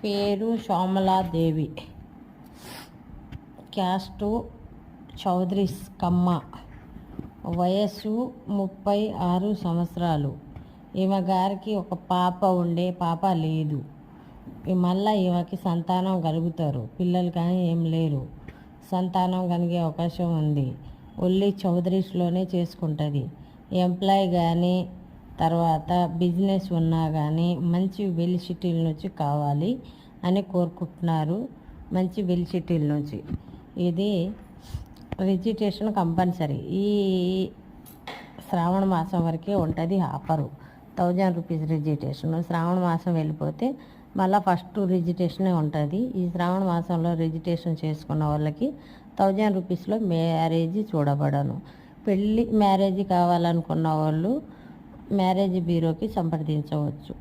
పేరు శ్యామలాదేవి, క్యాస్టు చౌదరీస్ కమ్మ, వయస్సు 36 సంవత్సరాలు. ఈమె గారికి ఒక పాప ఉండే, పాప లేదు. మళ్ళీ ఈమెకి సంతానం కలుగుతారు, పిల్లలు కానీ ఏం లేరు. సంతానం కలిగే అవకాశం ఉంది. ఓన్లీ చౌదరీస్లోనే చేసుకుంటుంది. ఎంప్లాయ్ కానీ తర్వాత బిజినెస్ ఉన్నా కానీ మంచి వెల్ సిటీల నుంచి కావాలి అని కోరుకుంటున్నారు. మంచి వెల్ సిటీల నుంచి. ఇది రిజిస్ట్రేషన్ కంపల్సరీ. ఈ శ్రావణ మాసం వరకే ఉంటుంది ఆఫరు. 1000 rupees registration. శ్రావణ మాసం వెళ్ళిపోతే మళ్ళీ ఫస్ట్ రిజిస్ట్రేషనే ఉంటుంది. ఈ శ్రావణ మాసంలో రిజిస్ట్రేషన్ చేసుకున్న వాళ్ళకి 1000 రూపీస్లో మ్యారేజ్ చూడబడను. మ్యారేజ్ కావాలనుకున్న వాళ్ళు మ్యారేజ్ బ్యూరోకి సంప్రదించవచ్చు.